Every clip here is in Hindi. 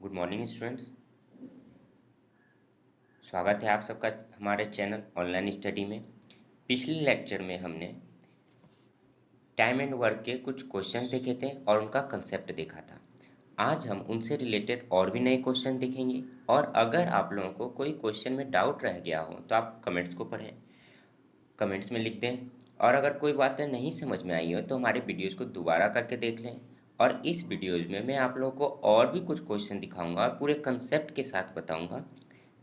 Good morning students. स्वागत है आप सबका हमारे चैनल ऑनलाइन स्टडी में। पिछले लेक्चर में हमने टाइम एंड वर्क के कुछ क्वेश्चन देखे थे और उनका कंसेप्ट देखा था। आज हम उनसे रिलेटेड और भी नए क्वेश्चन देखेंगे और अगर आप लोगों को कोई क्वेश्चन में डाउट रह गया हो तो आप कमेंट्स को पढ़ें, कमेंट्स में लिख दें और अगर कोई बातें नहीं समझ में आई हो तो हमारे वीडियोज़ को दोबारा करके देख लें। और इस वीडियोज़ में मैं आप लोगों को और भी कुछ क्वेश्चन दिखाऊंगा और पूरे कंसेप्ट के साथ बताऊंगा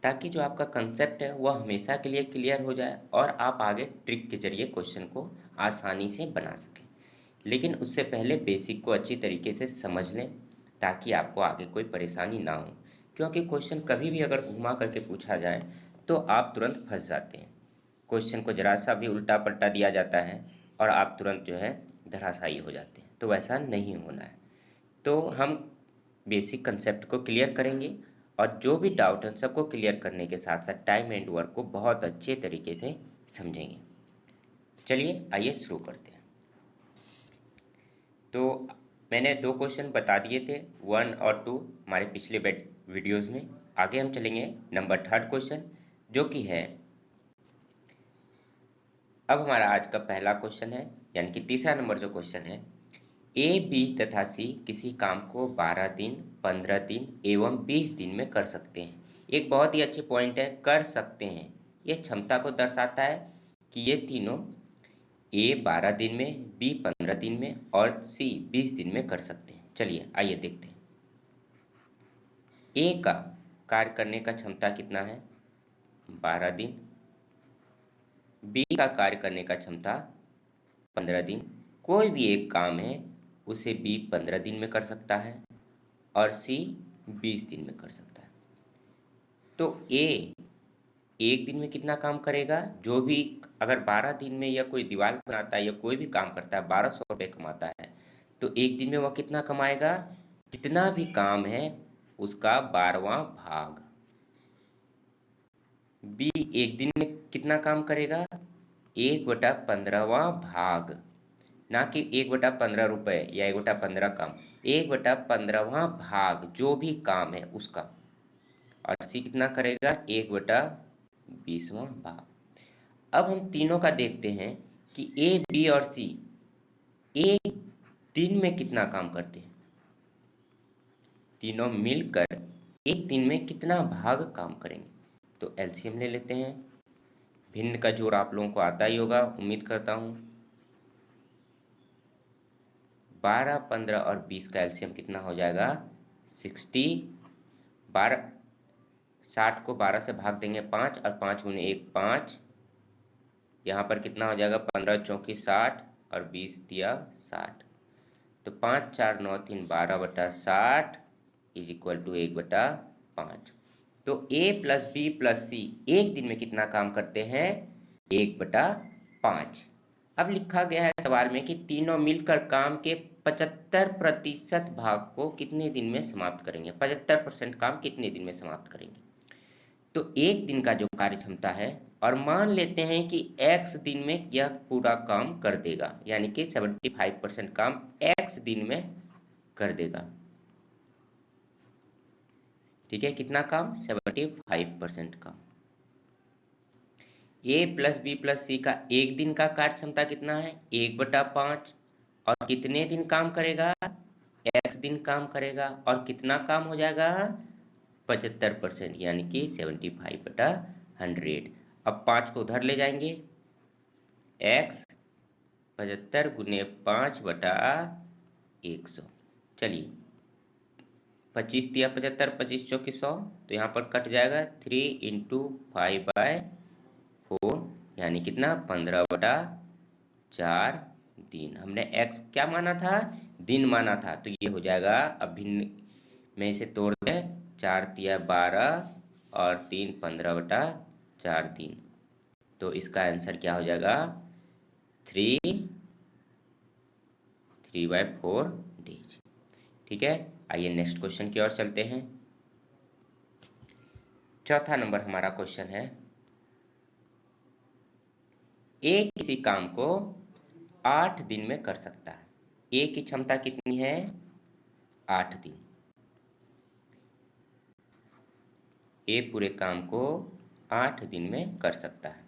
ताकि जो आपका कंसेप्ट है वह हमेशा के लिए क्लियर हो जाए और आप आगे ट्रिक के जरिए क्वेश्चन को आसानी से बना सकें। लेकिन उससे पहले बेसिक को अच्छी तरीके से समझ लें ताकि आपको आगे कोई परेशानी ना हो, क्योंकि क्वेश्चन कभी भी अगर घुमा करके पूछा जाए तो आप तुरंत फंस जाते हैं। क्वेश्चन को जरा सा भी उल्टा पलटा दिया जाता है और आप तुरंत जो है धराशायी हो जाते हैं, तो वैसा नहीं होना है। तो हम बेसिक कंसेप्ट को क्लियर करेंगे और जो भी डाउट है सबको क्लियर करने के साथ साथ टाइम एंड वर्क को बहुत अच्छे तरीके से समझेंगे। चलिए आइए शुरू करते हैं। तो मैंने दो क्वेश्चन बता दिए थे 1 और 2 हमारे पिछले वीडियोस में। आगे हम चलेंगे नंबर 3 क्वेश्चन जो कि है, अब हमारा आज का पहला क्वेश्चन है यानी कि तीसरा नंबर जो क्वेश्चन है, ए बी तथा सी किसी काम को 12 दिन 15 दिन एवं 20 दिन में कर सकते हैं। एक बहुत ही अच्छे पॉइंट है, कर सकते हैं। ये क्षमता को दर्शाता है कि ये तीनों ए 12 दिन में, बी 15 दिन में और सी 20 दिन में कर सकते हैं। चलिए आइए देखते हैं। ए का कार्य करने का क्षमता कितना है? 12 दिन। बी का कार्य करने का क्षमता 15 दिन। कोई भी एक काम है उसे बी 15 दिन में कर सकता है और सी 20 दिन में कर सकता है। तो ए एक दिन में कितना काम करेगा? जो भी अगर 12 दिन में या कोई दीवार बनाता है या कोई भी काम करता है 1200 रुपये कमाता है, तो एक दिन में वह कितना कमाएगा? जितना भी काम है उसका 12वां भाग। बी एक दिन में कितना काम करेगा? 1/15वां भाग, ना कि 1/15 रुपये या 1/15 काम, 1/15वां भाग जो भी काम है उसका। और सी कितना करेगा? 1/20वां भाग। अब हम तीनों का देखते हैं कि ए बी और सी एक दिन में कितना काम करते हैं। तीनों मिलकर एक दिन में कितना भाग काम करेंगे? तो एलसीएम ले लेते हैं। भिन्न का जोड़ आप लोगों को आता ही होगा, उम्मीद करता हूँ। 12, 15 और 20 का एलसीएम कितना हो जाएगा? 60। 60 को 12 से भाग देंगे 5 और 5 गुने 1 5। यहाँ पर कितना हो जाएगा? 15 चौकी 60 और 20 दिया 60। तो 5 4 9 3 12/60 इज इक्वल टू 1/5। तो A plus B plus C एक दिन में कितना काम करते हैं? 1/5। अब लिखा गया है सवाल में कि तीनों मिलकर काम के 75% भाग को कितने दिन में समाप्त करेंगे। 75% काम कितने दिन में समाप्त करेंगे? तो एक दिन का जो कार्य क्षमता है, और मान लेते हैं कि x दिन में यह पूरा काम कर देगा, यानी कि 75% काम x दिन में कर देगा। ठीक है, कितना काम? 75% काम। ए प्लस बी प्लस सी का एक दिन का कार्य क्षमता कितना है? 1/5। और कितने दिन काम करेगा? x दिन काम करेगा। और कितना काम हो जाएगा? 75%, यानी कि 75/100। अब 5 को उधर ले जाएंगे। x 75 गुने 5/100। चलिए 25 दिया 75, 25 चौकी 100, तो यहाँ पर कट जाएगा 3 × 5/4, यानी कितना? 15/4 दिन। हमने x क्या माना था? दिन माना था, तो ये हो जाएगा। अब भिन्न में इसे तोड़ दें, 4 दिया 12 और 3 15/4 दिन। तो इसका आंसर क्या हो जाएगा? 3/4 डेज। ठीक है, आइए नेक्स्ट क्वेश्चन की ओर चलते हैं। चौथा नंबर हमारा क्वेश्चन है, ए किसी काम को 8 दिन में कर सकता है। ए की क्षमता कितनी है? 8 दिन। ए पूरे काम को 8 दिन में कर सकता है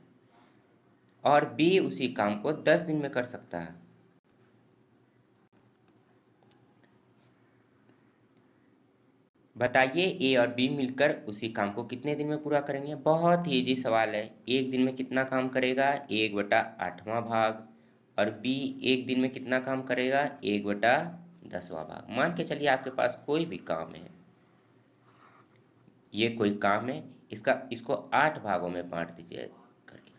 और बी उसी काम को 10 दिन में कर सकता है। बताइए ए और बी मिलकर उसी काम को कितने दिन में पूरा करेंगे। बहुत ही इजी सवाल है। एक दिन में कितना काम करेगा, 1/8वां भाग, और बी एक दिन में कितना काम करेगा, 1/10वां भाग। मान के चलिए आपके पास कोई भी काम है, ये कोई काम है, इसको 8 भागों में बांट दीजिए करके,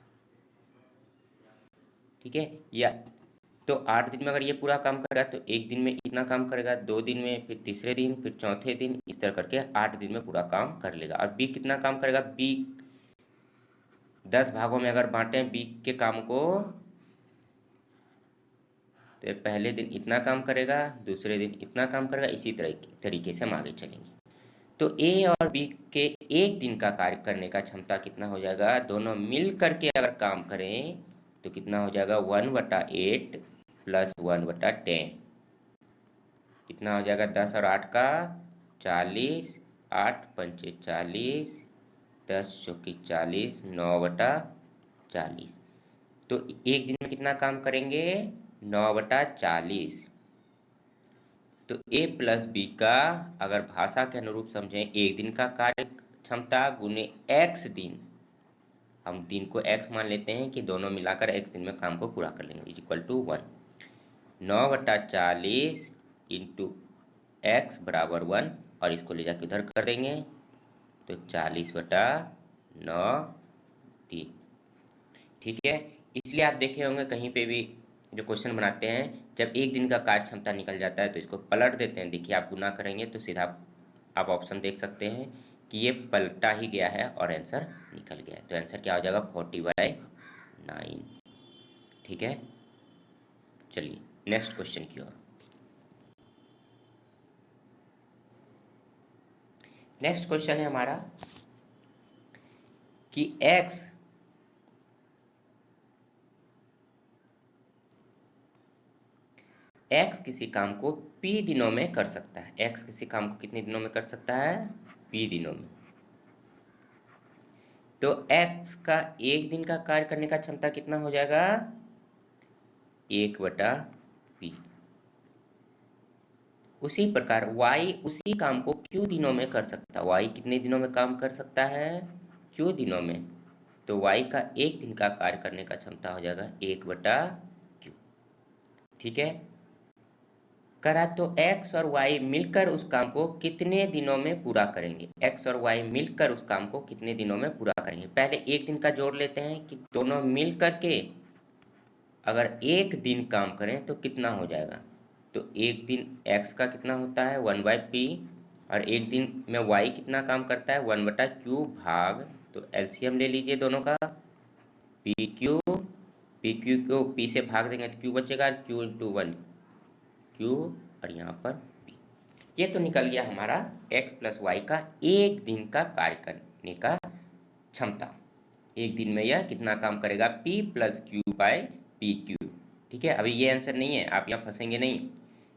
ठीक है। या तो 8 दिन में अगर ये पूरा काम करेगा तो एक दिन में इतना काम करेगा, 2 दिन में, फिर तीसरे दिन, फिर चौथे दिन, इस तरह करके 8 दिन में पूरा काम कर लेगा। और बी कितना काम करेगा, बी 10 भागों में अगर बांटे बी के काम को, तो पहले दिन इतना काम करेगा, दूसरे दिन इतना काम करेगा, इसी तरीके से हम आगे चलेंगे। तो ए और बी के एक दिन का कार्य करने का क्षमता कितना हो जाएगा, दोनों मिल करके अगर काम करें तो कितना हो जाएगा, 1/8 प्लस 1/10, कितना हो जाएगा, 10 और 8 का 40, 8 पंचे 40, 10 चौकी 40, 9/40। तो एक दिन में कितना काम करेंगे, 9/40। तो ए प्लस बी का अगर भाषा के अनुरूप समझें, एक दिन का कार्य क्षमता गुने एक्स दिन, हम दिन को एक्स मान लेते हैं कि दोनों मिलाकर एक्स दिन में काम को पूरा कर लेंगे, is equal to 1। 9/40 into x बराबर 1, और इसको ले जाकर उधर कर देंगे तो 40/9 3, ठीक है। इसलिए आप देखे होंगे कहीं पे भी जो क्वेश्चन बनाते हैं, जब एक दिन का कार्य क्षमता निकल जाता है तो इसको पलट देते हैं। देखिए आप गुना करेंगे तो सीधा आप ऑप्शन देख सकते हैं कि ये पलटा ही गया है और आंसर निकल गया है। तो आंसर क्या हो जाएगा, 40/9, ठीक है। चलिए नेक्स्ट क्वेश्चन की ओर। नेक्स्ट क्वेश्चन है हमारा कि एक्स किसी काम को P दिनों में कर सकता है। एक्स किसी काम को कितने दिनों में कर सकता है, P दिनों में। तो एक्स का एक दिन का कार्य करने का क्षमता कितना हो जाएगा, 1/P। उसी प्रकार y उसी काम को Q दिनों में कर सकता है। y कितने दिनों में काम कर सकता है, Q दिनों में। तो y का एक दिन का कार्य करने का क्षमता हो जाएगा 1/Q, ठीक है। करा तो x और y मिलकर उस काम को कितने दिनों में पूरा करेंगे, x और y मिलकर उस काम को कितने दिनों में पूरा करेंगे। पहले एक दिन का जोड़ लेते हैं कि दोनों मिल करके अगर एक दिन काम करें तो कितना हो जाएगा। तो एक दिन x का कितना होता है, 1/P, और एक दिन में y कितना काम करता है, 1/Q भाग, तो एलसीएम ले लीजिए दोनों का, PQ को P से भाग देंगे तो Q बचेगा, Q इंटू 1 Q, और यहाँ पर P। ये तो निकल गया हमारा x प्लस वाई का एक दिन का कार्य करने का क्षमता। एक दिन में यह कितना काम करेगा, P प्लस Q/PQ, ठीक है। अभी ये आंसर नहीं है, आप यहाँ फंसेंगे नहीं,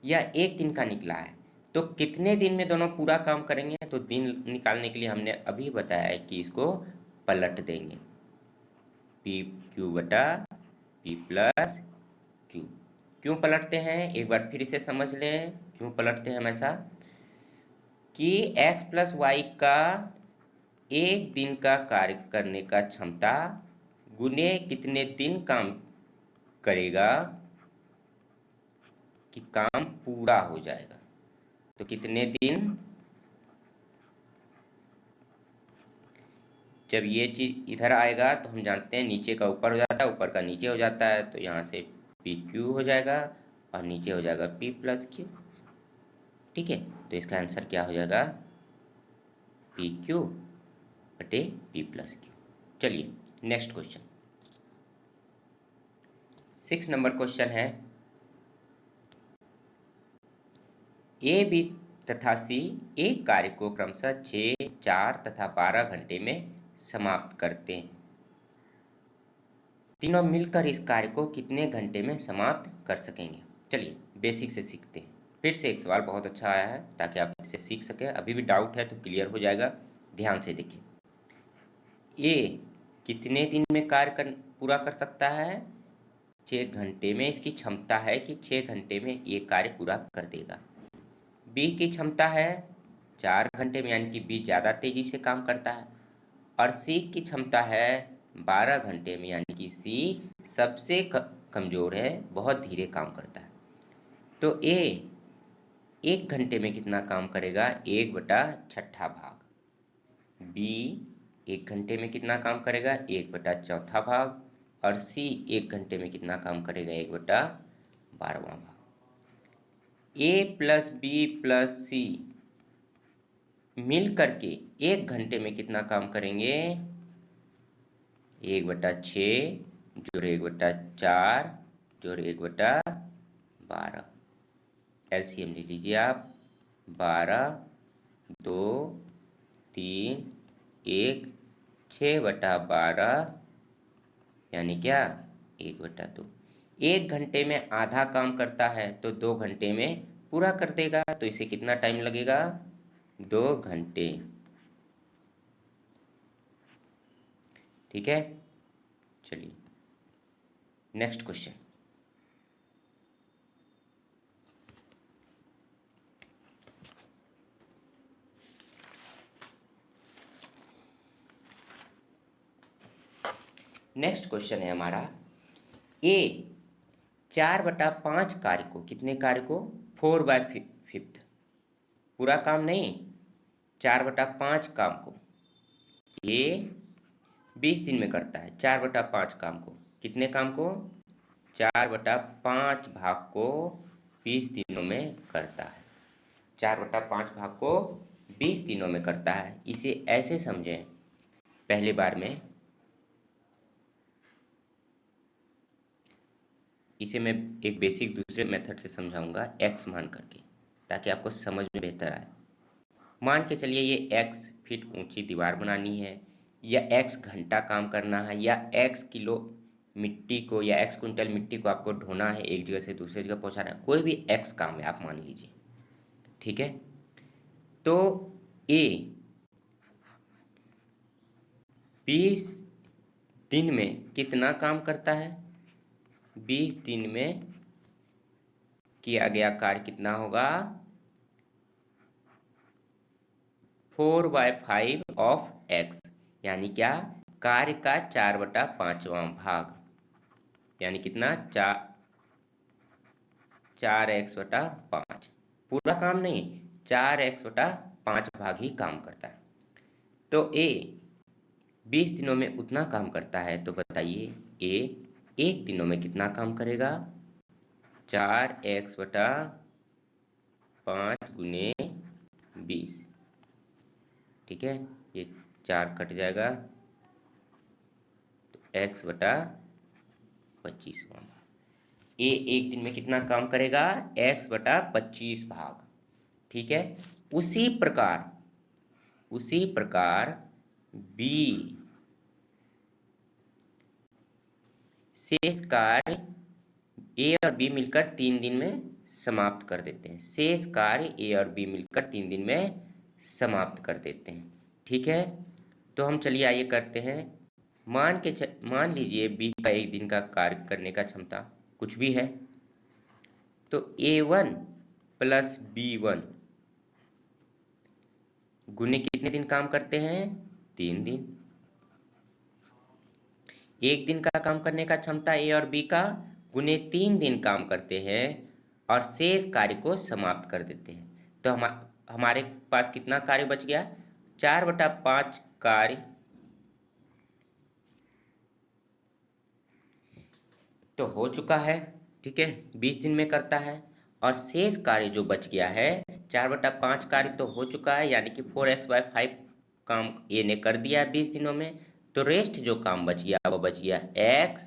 यह एक दिन का निकला है। तो कितने दिन में दोनों पूरा काम करेंगे, तो दिन निकालने के लिए हमने अभी बताया है कि इसको पलट देंगे, PQ/P प्लस Q। क्यों पलटते हैं, एक बार फिर से समझ लें क्यों पलटते हैं हम ऐसा, कि x प्लस वाई का एक दिन का कार्य करने का क्षमता गुने कितने दिन काम करेगा कि काम पूरा हो जाएगा। तो कितने दिन, जब ये चीज इधर आएगा तो हम जानते हैं नीचे का ऊपर हो जाता है, ऊपर का नीचे हो जाता है, तो यहाँ से PQ हो जाएगा और नीचे हो जाएगा P प्लस Q, ठीक है। तो इसका आंसर क्या हो जाएगा, PQ/P प्लस Q। चलिए नेक्स्ट क्वेश्चन, 6 नंबर क्वेश्चन है, ए बी तथा सी एक कार्य को क्रमशः 6, 4 तथा 12 घंटे में समाप्त करते हैं। तीनों मिलकर इस कार्य को कितने घंटे में समाप्त कर सकेंगे। चलिए बेसिक से सीखते हैं। फिर से एक सवाल बहुत अच्छा आया है ताकि आप इससे सीख सकें। अभी भी डाउट है तो क्लियर हो जाएगा, ध्यान से देखिए। ए कितने दिन में पूरा कर सकता है? 6 घंटे में इसकी क्षमता है कि 6 घंटे में ये कार्य पूरा कर देगा। बी की क्षमता है 4 घंटे में, यानी कि बी ज़्यादा तेजी से काम करता है। और सी की क्षमता है 12 घंटे में, यानी कि सी सबसे कमज़ोर है, बहुत धीरे काम करता है। तो ए 1 घंटे में कितना काम करेगा? 1/6 भाग। बी 1 घंटे में कितना काम करेगा? 1/4 भाग। और सी 1 घंटे में कितना काम करेगा? 1/12 भाग। ए प्लस बी प्लस सी मिल करके 1 घंटे में कितना काम करेंगे? 1/6 जोड़ 1/4 जोड़ 1/12। एलसीएम ले लीजिए आप। 12 2 3 1 6/12 यानी क्या? 1/2। 1 घंटे में आधा काम करता है तो 2 घंटे में पूरा कर देगा, तो इसे कितना टाइम लगेगा? 2 घंटे। ठीक है, चलिए नेक्स्ट क्वेश्चन। नेक्स्ट क्वेश्चन है हमारा, ए 4/5 कार्य को, कितने कार्य को? 4/5 पूरा काम नहीं, 4/5 काम को ये 20 दिन में करता है। 4/5 काम को, कितने काम को? 4/5 भाग को 20 दिनों में करता है। 4/5 भाग को 20 दिनों में करता है। इसे ऐसे समझें, पहले बार में इसे मैं एक बेसिक दूसरे मेथड से समझाऊंगा, x मान करके, ताकि आपको समझ में बेहतर आए। मान के चलिए ये x फीट ऊंची दीवार बनानी है, या x घंटा काम करना है, या x किलो मिट्टी को या x कुंटल मिट्टी को आपको ढोना है, एक जगह से दूसरी जगह पहुंचाना है, कोई भी x काम है आप मान लीजिए। ठीक है, तो a 20 दिन में कितना काम करता है? 20 दिन में किया गया कार्य कितना होगा? 4/5 ऑफ x, यानी क्या? कार्य का 4/5वां भाग, यानी कितना? 4x/5। पूरा काम नहीं, 4x/5 भाग ही काम करता है। तो a 20 दिनों में उतना काम करता है, तो बताइए a 1 दिनों में कितना काम करेगा? 4x/5 गुने 20। ठीक है, ये 4 कट जाएगा, तो x/25। ए 1 दिन में कितना काम करेगा? x/25 भाग। ठीक है, उसी प्रकार बी शेष कार्य ए और बी मिलकर 3 दिन में समाप्त कर देते हैं। शेष कार्य ए और बी मिलकर 3 दिन में समाप्त कर देते हैं। ठीक है, तो हम चलिए आइए करते हैं। मान लीजिए बी का 1 दिन का कार्य करने का क्षमता कुछ भी है, तो A1 प्लस B1 गुने कितने दिन काम करते हैं? 3 दिन। 1 दिन का काम करने का क्षमता ए और बी का गुने 3 दिन काम करते हैं और शेष कार्य को समाप्त कर देते हैं। तो हमारे पास कितना कार्य बच गया? 4/5 कार्य तो हो चुका है। ठीक है, 20 दिन में करता है, और शेष कार्य जो बच गया है 4/5 कार्य तो हो चुका है, यानी कि 4x/5 काम ये ने कर दिया है 20 दिनों में। तो रेस्ट जो काम बच गया वो बच गया x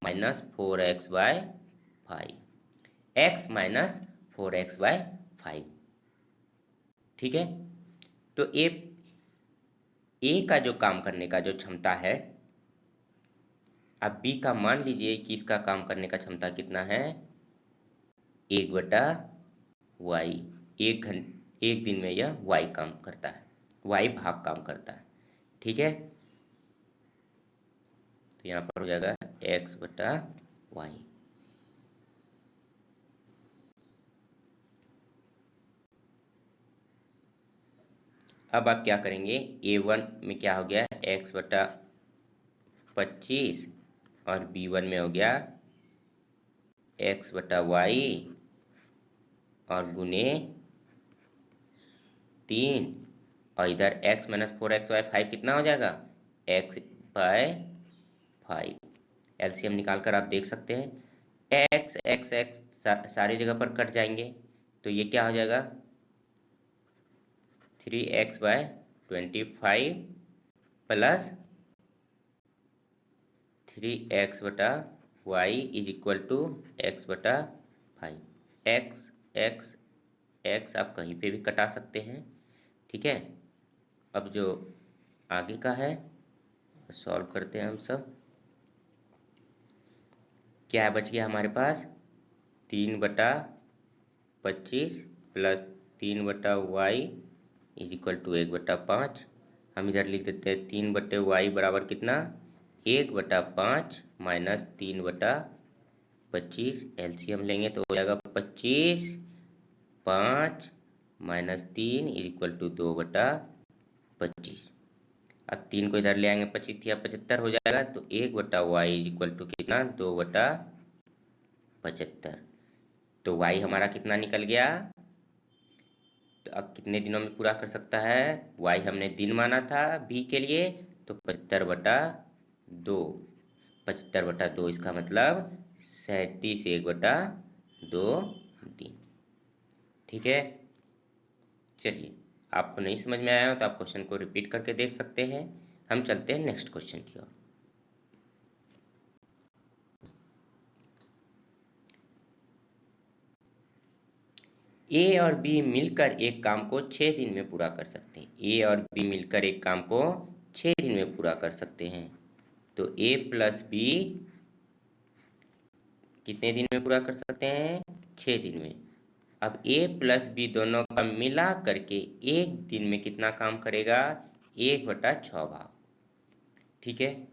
minus 4x/5, x minus 4x/5। ठीक है, तो ए का जो काम करने का जो क्षमता है, अब बी का मान लीजिए कि इसका काम करने का क्षमता कितना है? 1/y। 1 दिन में यह y काम करता है, y भाग काम करता है। ठीक है, तो यहाँ पर हो जाएगा x बटा वाई। अब आप क्या करेंगे, A1 में क्या हो गया x बटा 25 और B1 में हो गया x बटा वाई और गुने 3 और इधर x माइनस 4xy 5 कितना हो जाएगा x बाय 5। एलसीएम निकाल कर आप देख सकते हैं x x x सारी जगह पर कट जाएंगे तो ये क्या हो जाएगा 3x बाय 25 प्लस 3x बटा y is equal to x बटा 5। x x x आप कहीं पे भी कटा सकते हैं, ठीक है। अब जो आगे का है सॉल्व करते हैं हम सब। क्या बच गया हमारे पास 3/25 plus 3/y is equal to 1/5। हम इधर लिख देते हैं 3/y बराबर कितना 1/5 माइनस 3/25। एलसीएम लेंगे तो हो जाएगा 25, 5 माइनस 3 इज इक्वल टू 2/25। अब 3 को इधर ले आएंगे 25 या 75 हो जाएगा तो 1/y इज इक्वल टू कितना 2/75। तो y हमारा कितना निकल गया, तो अब कितने दिनों में पूरा कर सकता है, y हमने दिन माना था b के लिए तो 75/2। 75/2 इसका मतलब 37 1/2 दिन, ठीक है। चलिए आपको नहीं समझ में आया हो तो आप क्वेश्चन को रिपीट करके देख सकते हैं। हम चलते हैं नेक्स्ट क्वेश्चन की ओर। ए और बी मिलकर एक काम को 6 दिन में पूरा कर सकते हैं। ए और बी मिलकर एक काम को 6 दिन में पूरा कर सकते हैं। तो ए प्लस बी कितने दिन में पूरा कर सकते हैं 6 दिन में। अब ए प्लस बी दोनों का मिला करके एक दिन में कितना काम करेगा 1/6 भाग, ठीक है।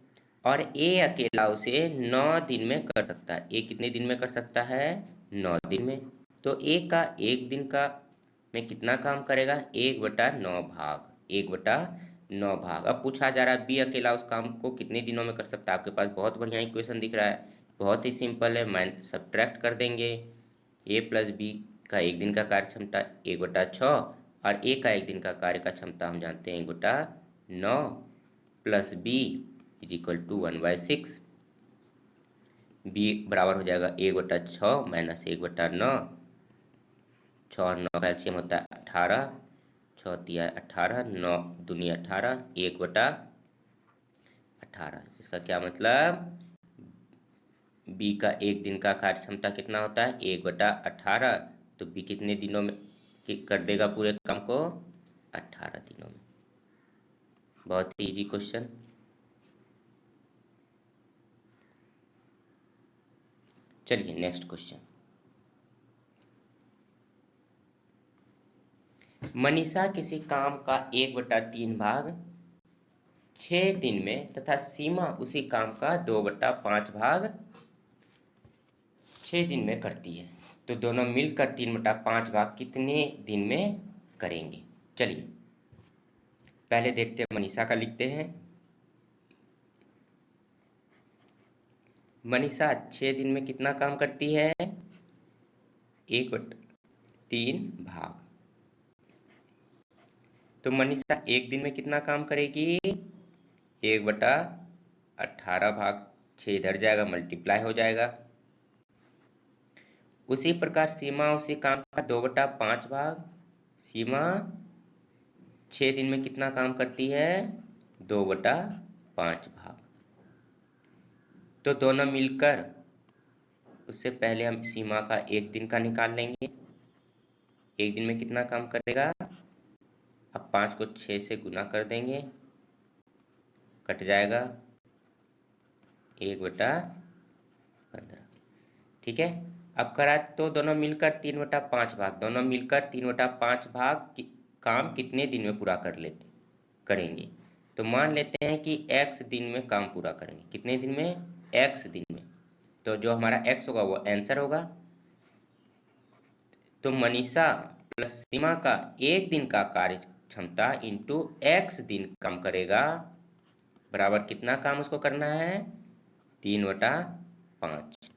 और ए अकेला उसे 9 दिन में कर सकता है। ए कितने दिन में कर सकता है 9 दिन में। तो ए का एक दिन का में कितना काम करेगा 1/9 भाग, 1/9 भाग। अब पूछा जा रहा है बी अकेला उस काम को कितने दिनों में कर सकता है। आपके पास बहुत बढ़िया इक्वेशन दिख रहा है, बहुत ही सिंपल है, माइनस सब्ट्रैक्ट कर देंगे। ए प्लस बी का एक दिन का कार्य क्षमता 1/6 और ए का एक दिन का कार्य का क्षमता हम जानते हैं 1/9 plus b is equal to 1/6। B बराबर हो जाएगा 1/6 माइनस 1/9। 6 और 9 का एलसीएम होता है 18, 6 तिया 18, 9 दूनी 18, 1/18। इसका क्या मतलब बी का एक दिन का कार्य क्षमता कितना होता है 1/18। तो बी कितने दिनों में कर देगा पूरे काम को 18 दिनों में। बहुत ही इजी क्वेश्चन। चलिए नेक्स्ट क्वेश्चन। मनीषा किसी काम का 1/3 भाग 6 दिन में तथा सीमा उसी काम का 2/5 भाग 6 दिन में करती है। तो दोनों मिलकर 3/5 भाग कितने दिन में करेंगे। चलिए पहले देखते हैं मनीषा का, लिखते हैं। मनीषा 6 दिन में कितना काम करती है 1/3 भाग। तो मनीषा एक दिन में कितना काम करेगी 1/18 भाग, 6 इधर जाएगा मल्टीप्लाई हो जाएगा। उसी प्रकार सीमा उसी काम का 2/5 भाग। सीमा 6 दिन में कितना काम करती है 2/5 भाग। तो दोनों मिलकर, उससे पहले हम सीमा का एक दिन का निकाल लेंगे। एक दिन में कितना काम करेगा, अब 5 को 6 से गुना कर देंगे, कट जाएगा 1/15, ठीक है। अब करा तो दोनों मिलकर 3/5 भाग, दोनों मिलकर 3/5 भाग काम कितने दिन में पूरा करेंगे। तो मान लेते हैं कि x दिन में काम पूरा करेंगे। कितने दिन में? x दिन में। तो जो हमारा x होगा वो आंसर होगा। तो मनीषा प्लस सीमा का एक दिन का कार्य क्षमता इंटू x दिन काम करेगा बराबर कितना काम उसको करना है? 3/5।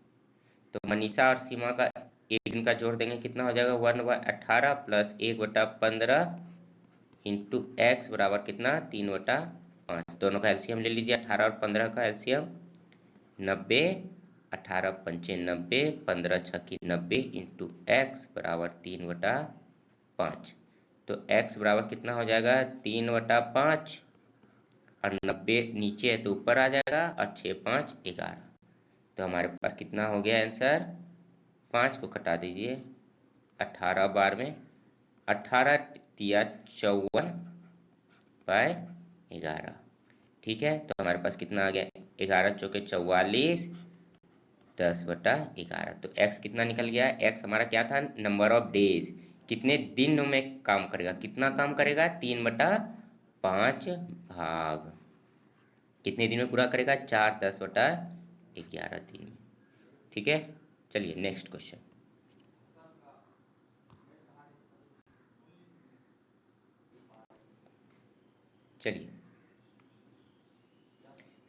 तो मनीषा और सीमा का एक दिन का जोड़ देंगे, कितना हो जाएगा? 1/18 प्लस 1/15 इंटू एक्स बराबर कितना? 3/5। दोनों का एलसीएम ले लीजिए, 18 और 15 का एलसीएम 90, 18 पंचे 90, 15 छक्की 90 इंटू एक्स बराबर 3/5। तो x बराबर कितना हो जाएगा? 3/5 और 90 नीचे है तो ऊपर आ जाएगा और 6 5 11। तो हमारे पास कितना हो गया आंसर? 5 को कटा दीजिए, 18 बार में 18 तिया 54/11। ठीक है, तो हमारे पास कितना आ गया? 11 चौके 44, 10/11। तो x कितना निकल गया? x हमारा क्या था? नंबर ऑफ डेज, कितने दिन में काम करेगा। कितना काम करेगा? 3/5 भाग। कितने दिन में पूरा करेगा? 4 10/11 दिन में। ठीक है, चलिए नेक्स्ट क्वेश्चन। चलिए,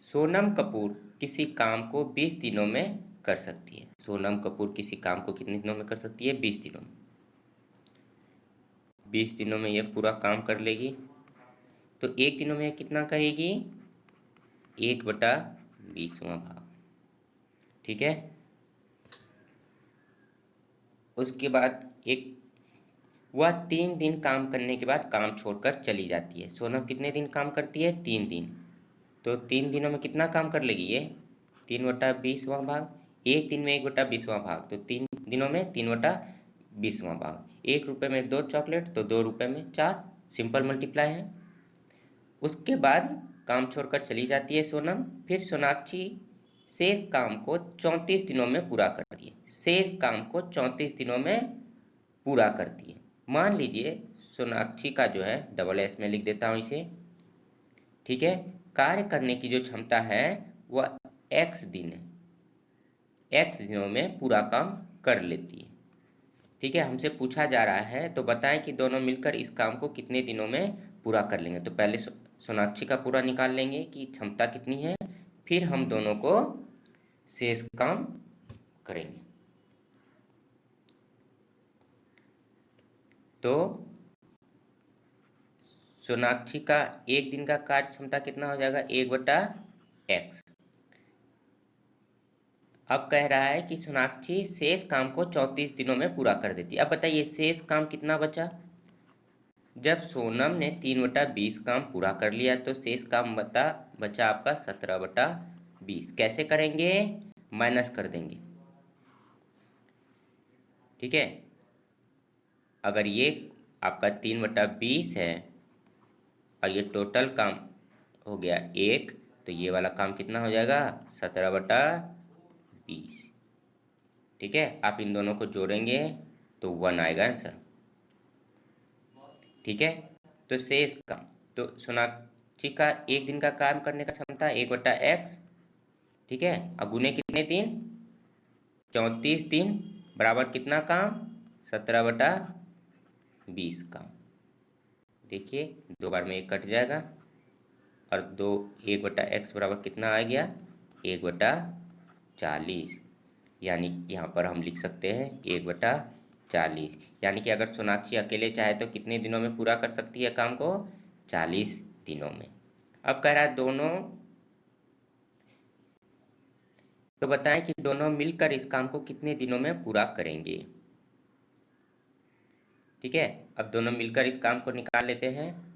सोनम कपूर किसी काम को 20 दिनों में कर सकती है। सोनम कपूर किसी काम को कितने दिनों में कर सकती है? 20 दिनों में। 20 दिनों में ये पूरा काम कर लेगी। तो एक दिनों में कितना करेगी? 1/20वां भाग। ठीक है, उसके बाद एक वह 3 दिन काम करने के बाद काम छोड़कर चली जाती है। सोनम कितने दिन काम करती है? 3 दिन। तो 3 दिनों में कितना काम कर लेगी ये? 3/20वां भाग। एक दिन में 1/20वां भाग, तो 3 दिनों में 3/20वां भाग। 1 रुपये में 2 चॉकलेट, तो 2 रुपये में 4। सिंपल मल्टीप्लाई है। उसके बाद काम छोड़कर चली जाती है सोनम। फिर सोनाक्षी शेष काम को 34 दिनों में पूरा करती है। शेष काम को 34 दिनों में पूरा करती है। मान लीजिए सोनाक्षी का जो है डबल एस में लिख देता हूँ इसे। ठीक है, कार्य करने की जो क्षमता है वह x दिन है, x दिनों में पूरा काम कर लेती है। ठीक है, हमसे पूछा जा रहा है तो बताएं कि दोनों मिलकर इस काम को कितने दिनों में पूरा कर लेंगे। तो पहले सोनाक्षी का पूरा निकाल लेंगे कि क्षमता कितनी है, फिर हम दोनों को शेष काम करेंगे। तो सोनाक्षी का एक दिन का कार्य क्षमता कितना हो जाएगा? 1/x। अब कह रहा है कि सोनाक्षी शेष काम को 34 दिनों में पूरा कर देती है। अब बताइए शेष काम कितना बचा? जब सोनम ने 3/20 काम पूरा कर लिया तो शेष काम बचा आपका 17/20। कैसे करेंगे? माइनस कर देंगे। ठीक है, अगर ये आपका 3/20 है और ये टोटल काम हो गया 1, तो ये वाला काम कितना हो जाएगा? 17/20। ठीक है, आप इन दोनों को जोड़ेंगे तो 1 आएगा आंसर। ठीक है, तो शेष काम, तो सोनाक्षी का एक दिन का काम करने का क्षमता 1/x। ठीक है, अब गुने कितने दिन? 34 दिन बराबर कितना काम? 17/20 काम। देखिए 2 बार में 1 कट जाएगा और 1/x बराबर कितना आ गया? 1/40। यानी यहाँ पर हम लिख सकते हैं 1/40। यानी कि अगर सोनाक्षी अकेले चाहे तो कितने दिनों में पूरा कर सकती है काम को? 40 दिनों में। अब कह रहा है दोनों, तो बताएं कि दोनों मिलकर इस काम को कितने दिनों में पूरा करेंगे। ठीक है, अब दोनों मिलकर इस काम को निकाल लेते हैं।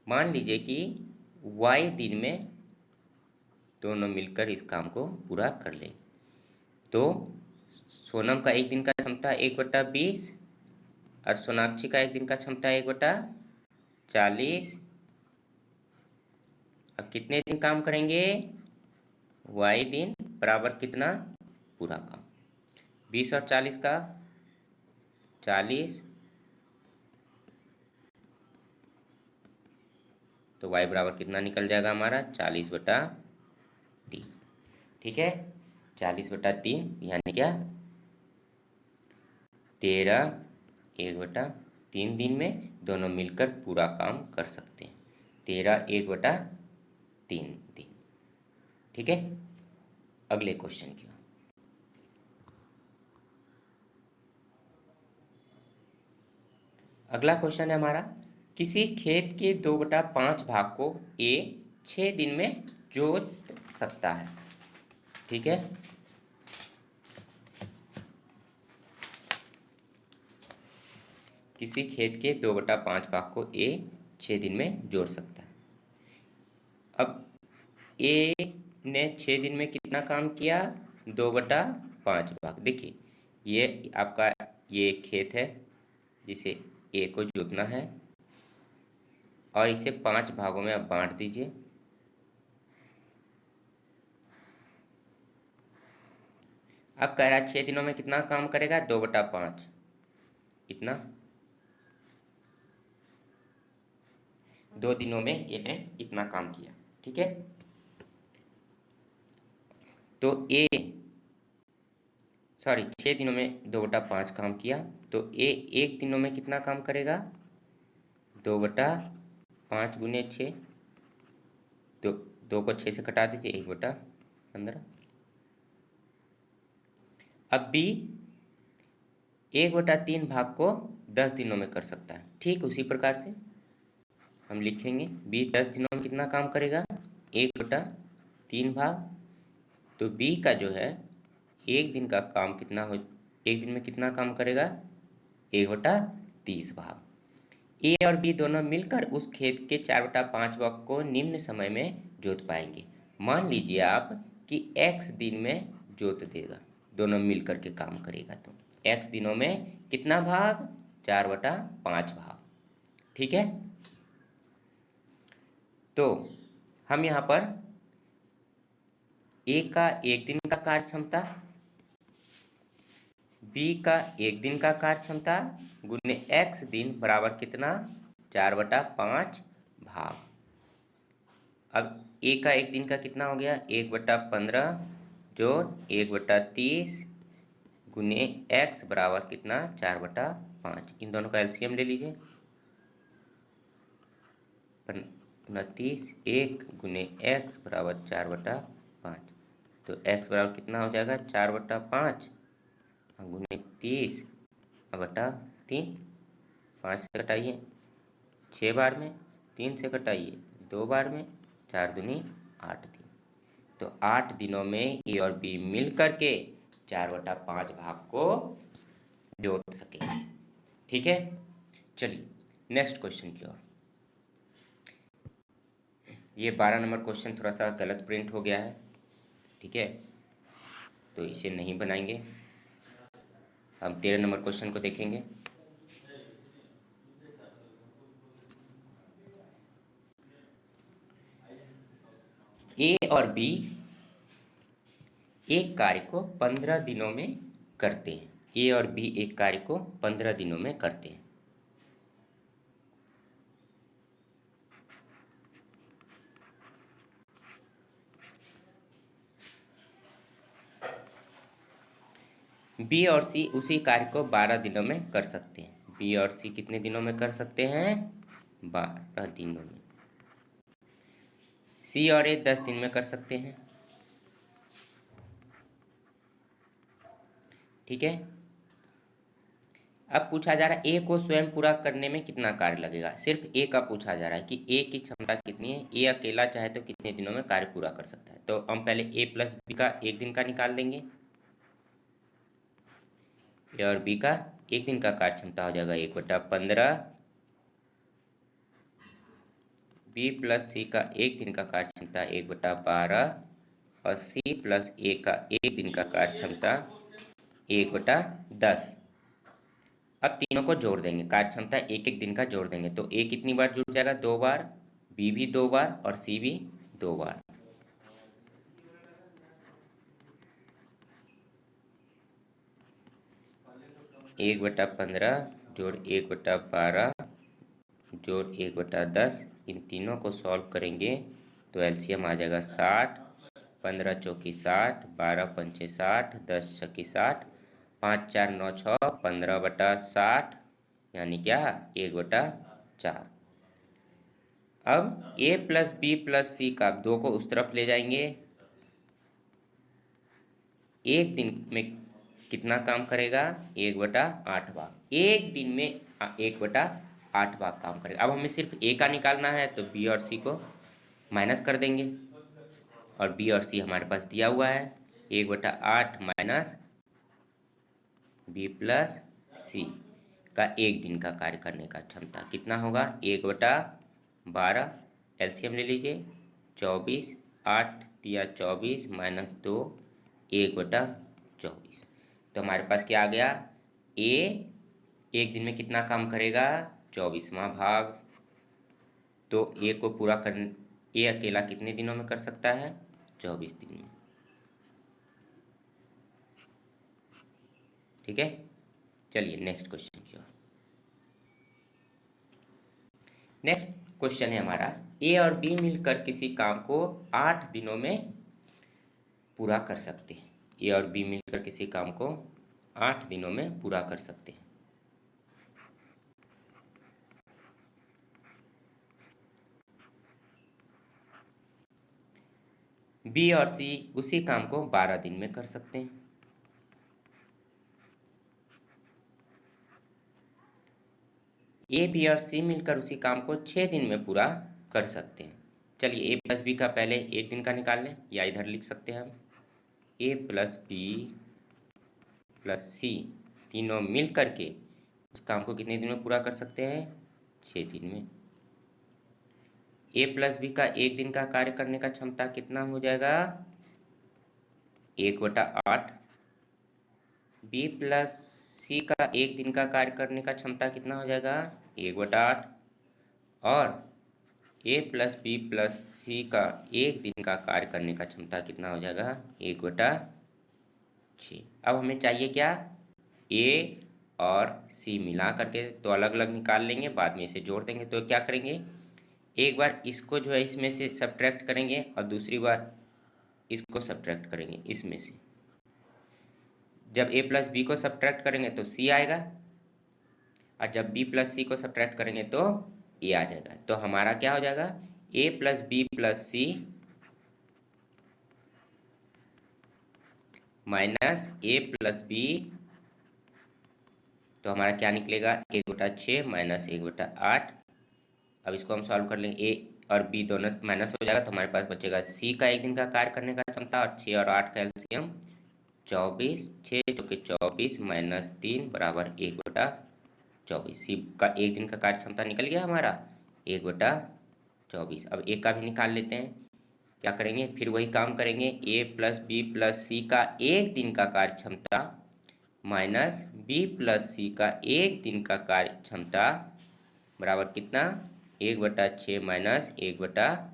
मान लीजिए कि y दिन में दोनों मिलकर इस काम को पूरा कर लें। तो सोनम का एक दिन का क्षमता 1/20 और सोनाक्षी का एक दिन का क्षमता 1/40। अब कितने दिन काम करेंगे? y दिन बराबर कितना? पूरा काम। 20 और 40 का 40, तो y बराबर कितना निकल जाएगा हमारा 40/3। ठीक है, 40/3 यानी क्या 13 1/3 दिन में दोनों मिलकर पूरा काम कर सकते हैं। 13 1/3 दिन। ठीक है, अगले क्वेश्चन की ओर। अगला क्वेश्चन है हमारा, किसी खेत के 2/5 भाग को ए 6 दिन में जोत सकता है। ठीक है, किसी खेत के 2/5 भाग को ए 6 दिन में जोड़ सकता है। अब ए ने 6 दिन में कितना काम किया, 2/5 भाग। देखिए ये आपका ये खेत है जिसे ए को जोतना है और इसे 5 भागों में आप बांट दीजिए। अब कह रहा है 6 दिनों में कितना काम करेगा, 2/5 इतना। 2 दिनों में ये इतना काम किया। ठीक है, तो ए 6 दिनों में 2/5 काम किया, तो ए 1 दिनों में कितना काम करेगा, 2/5 गुने 6, तो 2 को 6 से कटा दीजिए, 1/15। अब बी 1/3 भाग को 10 दिनों में कर सकता है। ठीक उसी प्रकार से हम लिखेंगे बी 10 दिनों में कितना काम करेगा, 1/3 भाग। तो बी का जो है एक दिन का काम कितना हो, एक दिन में कितना काम करेगा, 1/30 भाग। ए और बी दोनों मिलकर उस खेत के 4/5 भाग को निम्न समय में जोत पाएंगे। मान लीजिए आप कि x दिन में जोत देगा, दोनों मिलकर के काम करेगा, तो x दिनों में कितना भाग, 4/5 भाग। ठीक है, तो हम यहाँ पर ए का एक दिन का कार्य क्षमता, बी का एक दिन का कार्य क्षमता गुने x दिन बराबर कितना, 4/5 भाग। अब ए का एक दिन का कितना हो गया, 1/15 जोड़ 1/30 गुने x बराबर कितना, 4/5। इन दोनों का एलसीएम ले लीजिए, 29 1 गुने x बराबर 4/5। तो x बराबर कितना हो जाएगा, 4/5 गुने 30/3। 5 से घटाइए 6 बार में, 3 से घटाइए 2 बार में, 4 दूनी 8 दिन। तो 8 दिनों में ए और बी मिल करके 4/5 भाग को जोत सके। ठीक है, चलिए नेक्स्ट क्वेश्चन की ओर। ये 12 नंबर क्वेश्चन थोड़ा सा गलत प्रिंट हो गया है। ठीक है, तो इसे नहीं बनाएंगे। हम 13 नंबर क्वेश्चन को देखेंगे। ए और बी एक कार्य को 15 दिनों में करते हैं। ए और बी एक कार्य को 15 दिनों में करते हैं। बी और सी उसी कार्य को 12 दिनों में कर सकते हैं। बी और सी कितने दिनों में कर सकते हैं, 12 दिनों में। सी और ए 10 दिन में कर सकते हैं। ठीक है, अब पूछा जा रहा है ए को स्वयं पूरा करने में कितना कार्य लगेगा। सिर्फ ए का पूछा जा रहा है कि ए की क्षमता कितनी है, ए अकेला चाहे तो कितने दिनों में कार्य पूरा कर सकता है। तो हम पहले ए प्लस बी का एक दिन का निकाल देंगे। ए और बी का एक दिन का कार्य क्षमता हो जाएगा 1/15। बी प्लस सी का एक दिन का कार्य क्षमता 1/12 और सी प्लस ए का एक दिन का कार्य क्षमता 1/10। अब तीनों को जोड़ देंगे, कार्य क्षमता एक एक दिन का जोड़ देंगे, तो ए कितनी बार जुड़ जाएगा, 2 बार, बी भी 2 बार और सी भी 2 बार। एक बटा 15 जोड़ 1/12 जोड़ 1/10, इन तीनों को सॉल्व करेंगे तो एलसीएम आ जाएगा 60, 15 चौकी 60, 12 पंचे 60, 10 छक्की 60, 5 4 9 6, 15/60 यानी क्या 1/4। अब a प्लस बी प्लस सी का दो को उस तरफ ले जाएंगे। एक दिन में कितना काम करेगा 1/8 भाग, एक दिन में 1/8 भाग काम करेगा। अब हमें सिर्फ a का निकालना है तो b और c को माइनस कर देंगे और b और c हमारे पास दिया हुआ है 1/8 माइनस b प्लस सी का एक दिन का कार्य करने का क्षमता कितना होगा 1/12। एलसीएम ले लीजिए 24, 8 तिया 24 माइनस 2 1/24। तो हमारे पास क्या आ गया ए एक दिन में कितना काम करेगा 24वां भाग। तो ए को पूरा कर ए अकेला कितने दिनों में कर सकता है 24 दिन में। ठीक है, चलिए नेक्स्ट क्वेश्चन की ओर। नेक्स्ट क्वेश्चन है हमारा ए और बी मिलकर किसी काम को 8 दिनों में पूरा कर सकते हैं। ए और बी मिलकर किसी काम को 8 दिनों में पूरा कर सकते हैं। बी और सी उसी काम को 12 दिन में कर सकते हैं। ए बी और सी मिलकर उसी काम को 6 दिन में पूरा कर सकते हैं। चलिए ए प्लस बी का पहले एक दिन का निकाल लें, या इधर लिख सकते हैं हम ए प्लस बी प्लस सी तीनों मिल करके उस काम को कितने दिन में पूरा कर सकते हैं 6 दिन में। ए प्लस बी का एक दिन का कार्य करने का क्षमता कितना हो जाएगा 1/8। बी प्लस सी का एक दिन का कार्य करने का क्षमता कितना हो जाएगा 1/8। और ए प्लस बी प्लस सी का एक दिन का कार्य करने का क्षमता कितना हो जाएगा 1/6। अब हमें चाहिए क्या ए और सी मिला करके, तो अलग अलग निकाल लेंगे, बाद में इसे जोड़ देंगे। तो क्या करेंगे एक बार इसको जो है इसमें से सब्ट्रैक्ट करेंगे और दूसरी बार इसको सब्ट्रैक्ट करेंगे इसमें से। जब a प्लस बी को सब्ट्रैक्ट करेंगे तो c आएगा, और जब b प्लस सी को सब्ट्रैक्ट करेंगे तो a आ जाएगा। तो हमारा क्या हो जाएगा a plus B plus c minus a plus b, तो हमारा क्या निकलेगा 1/6 माइनस 1/8। अब इसको हम सॉल्व कर लेंगे, a और b दोनों माइनस हो जाएगा तो हमारे पास बचेगा c का एक दिन का कार्य करने का क्षमता, और 6 और 8 का एलसीएम 24, 6 चौके 24 माइनस 3 बराबर 1/24। सी का एक दिन का कार्य क्षमता निकल गया हमारा 1/24। अब एक का भी निकाल लेते हैं। क्या करेंगे फिर वही काम करेंगे, ए प्लस बी प्लस सी का एक दिन का कार्य क्षमता माइनस बी प्लस सी का एक दिन का कार्य क्षमता बराबर कितना 1/6 माइनस 1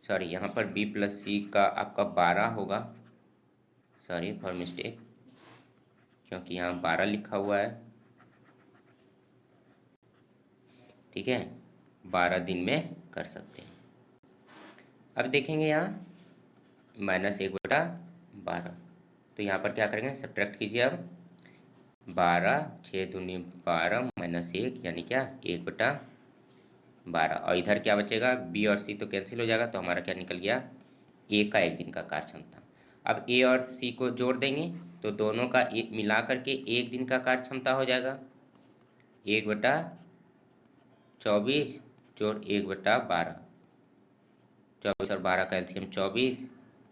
सॉरी यहाँ पर b प्लस सी का आपका 12 होगा, सॉरी फॉर मिस्टेक, क्योंकि यहाँ 12 लिखा हुआ है। ठीक है 12 दिन में कर सकते हैं। अब देखेंगे यहाँ माइनस 1/12, तो यहाँ पर क्या करेंगे सब्ट्रैक्ट कीजिए। अब 12 6 दूनी 12 माइनस 1 यानी क्या 1/12, और इधर क्या बचेगा बी और सी तो कैंसिल हो जाएगा, तो हमारा क्या निकल गया ए का एक दिन का कार्य क्षमता। अब ए और सी को जोड़ देंगे तो दोनों का मिला करके एक दिन का कार्य क्षमता हो जाएगा 1/24 जोड़ 1/12, 24 और 12 का एलसीएम 24,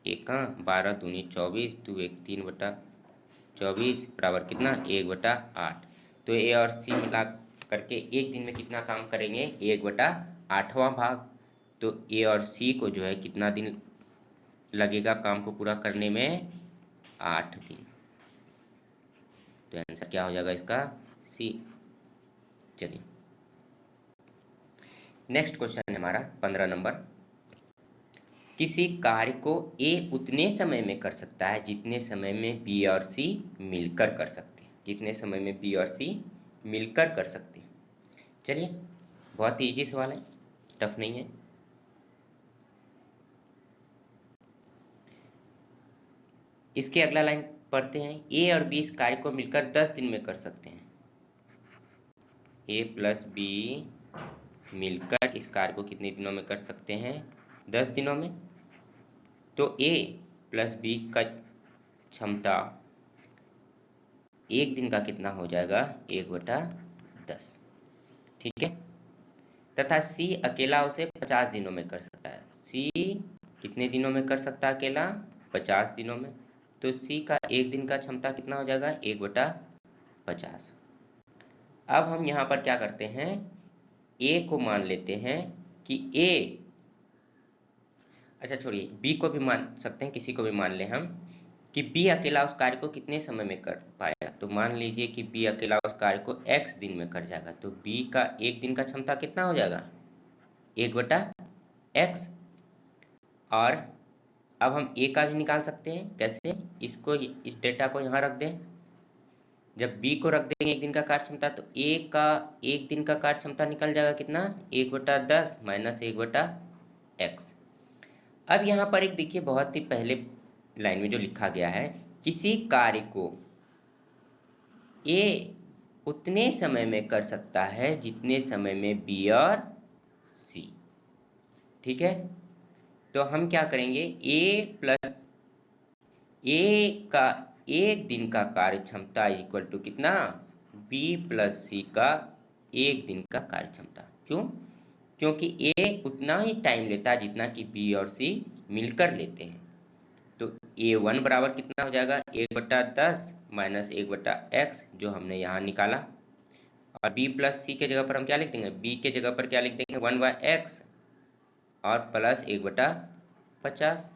एक 12 दूनी 24 दो एक 3/24 बराबर कितना 1/8। तो ए और सी मिला करके एक दिन में कितना काम करेंगे 1/8वां भाग। तो ए और सी को जो है कितना दिन लगेगा काम को पूरा करने में 8 दिन। तो आंसर क्या हो जाएगा इसका सी। चलिए नेक्स्ट क्वेश्चन है हमारा 15 नंबर। किसी कार्य को ए उतने समय में कर सकता है जितने समय में बी और सी मिलकर कर सकते हैं, जितने समय में बी और सी मिलकर कर सकते हैं। चलिए, बहुत ही ईजी सवाल है, टफ नहीं है। इसके अगला लाइन पढ़ते हैं। ए और बी इस कार्य को मिलकर 10 दिन में कर सकते हैं। ए प्लस बी मिलकर इस कार्य को कितने दिनों में कर सकते हैं? 10 दिनों में। तो ए प्लस बी का क्षमता एक दिन का कितना हो जाएगा? 1/10। ठीक है। तथा सी अकेला उसे 50 दिनों में कर सकता है। सी कितने दिनों में कर सकता है अकेला? 50 दिनों में। तो सी का एक दिन का क्षमता कितना हो जाएगा? 1/50। अब हम यहाँ पर क्या करते हैं, ए को मान लेते हैं कि ए, अच्छा छोड़िए, बी को भी मान सकते हैं, किसी को भी मान लें हम कि बी अकेला उस कार्य को कितने समय में कर पाएगा। तो मान लीजिए कि बी अकेला उस कार्य को x दिन में कर जाएगा। तो बी का एक दिन का क्षमता कितना हो जाएगा? 1/x। और अब हम ए का भी निकाल सकते हैं। कैसे? इसको, इस डेटा को यहाँ रख दें। जब बी को रख देंगे एक दिन का कार्य क्षमता, तो ए का एक दिन का कार्य क्षमता निकल जाएगा कितना? 1/10 माइनस 1/x। अब यहाँ पर एक देखिए, बहुत ही पहले लाइन में जो लिखा गया है, किसी कार्य को ए उतने समय में कर सकता है जितने समय में बी और सी। ठीक है। तो हम क्या करेंगे, ए प्लस ए का एक दिन का कार्य क्षमता इक्वल टू कितना? बी प्लस सी का एक दिन का कार्य क्षमता। क्यों? क्योंकि ए उतना ही टाइम लेता है जितना कि बी और सी मिलकर लेते हैं। तो A1 बराबर कितना हो जाएगा? 1/10 माइनस 1/x, जो हमने यहाँ निकाला। और b प्लस सी के जगह पर हम क्या लिख देंगे? b के जगह पर क्या लिख देंगे? 1/x और प्लस 1/50।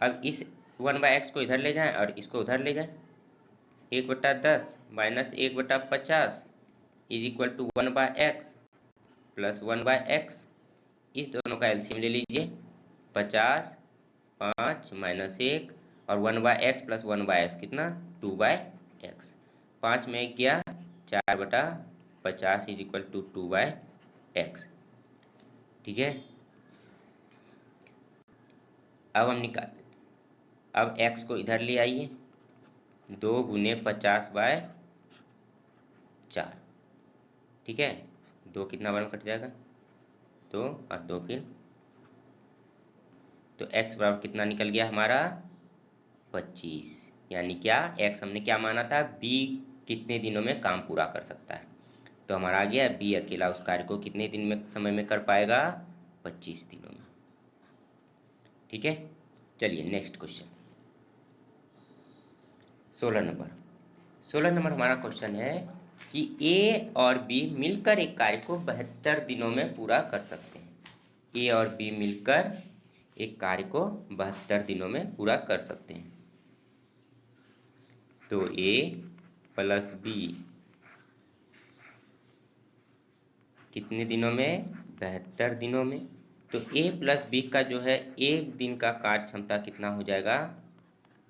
अब इस 1/x को इधर ले जाएं और इसको उधर ले जाएं। 1/10 minus 1/50 is equal to 1/x plus 1/x। इस दोनों का एलसीएम ले लीजिए। 50, 5 माइनस 1 और 1/x प्लस 1/x कितना? 2/x। 5 में 1 गया, 4/50 इज इक्वल टू 2/x। ठीक है। अब हम निकाल, अब x को इधर ले आइए। 2 गुने 50/4। ठीक है। 2 कितना बार कट जाएगा? 2 और 2 फिर, तो x बराबर कितना निकल गया हमारा? 25। यानी क्या, x हमने क्या माना था? b कितने दिनों में काम पूरा कर सकता है। तो हमारा आ गया b अकेला उस कार्य को कितने दिन में समय में कर पाएगा? 25 दिनों में। ठीक है। चलिए नेक्स्ट क्वेश्चन, 16 नंबर हमारा क्वेश्चन है कि ए और बी मिलकर एक कार्य को 72 दिनों में पूरा कर सकते हैं। ए और बी मिलकर एक कार्य को 72 दिनों में पूरा कर सकते हैं। तो ए प्लस बी कितने दिनों में? 72 दिनों में। तो ए प्लस बी का जो है एक दिन का कार्य क्षमता कितना हो जाएगा?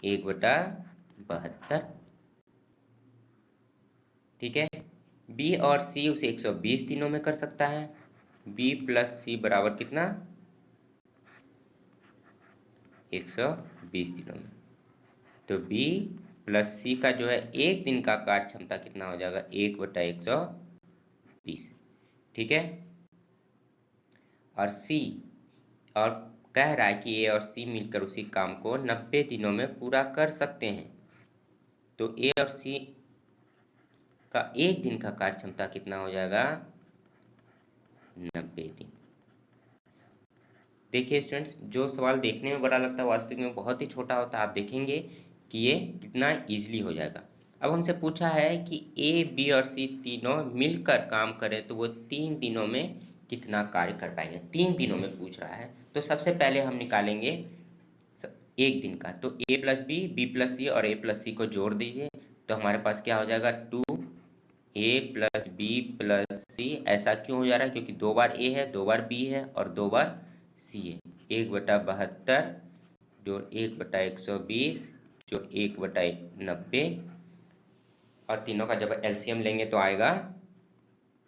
1/72। ठीक है। बी और सी उसे 120 दिनों में कर सकता है। बी प्लस सी बराबर कितना? 120 दिनों में। तो बी प्लस सी का जो है एक दिन का कार्य क्षमता कितना हो जाएगा? 1/120। ठीक है। और सी, और कह रहा है कि ए और सी मिलकर उसी काम को 90 दिनों में पूरा कर सकते हैं। तो ए और सी का एक दिन का कार्य क्षमता कितना हो जाएगा? 90 दिन। देखिए स्टूडेंट्स, जो सवाल देखने में बड़ा लगता है वास्तविक में बहुत ही छोटा होता है। आप देखेंगे कि ये कितना इजीली हो जाएगा। अब हमसे पूछा है कि ए, बी और सी तीनों मिलकर काम करें तो वो 3 दिनों में कितना कार्य कर पाएंगे। 3 दिनों में पूछ रहा है। तो सबसे पहले हम निकालेंगे एक दिन का। तो A plus B, B plus सी और ए प्लस सी को जोड़ दीजिए। तो हमारे पास क्या हो जाएगा? 2a प्लस बी प्लस सी। ऐसा क्यों हो जा रहा है? क्योंकि 2 बार ए है, 2 बार बी है और 2 बार सी है। 1/72 जोड़ 1/120 जोड़ 1/90, और तीनों का जब एलसीएम लेंगे तो आएगा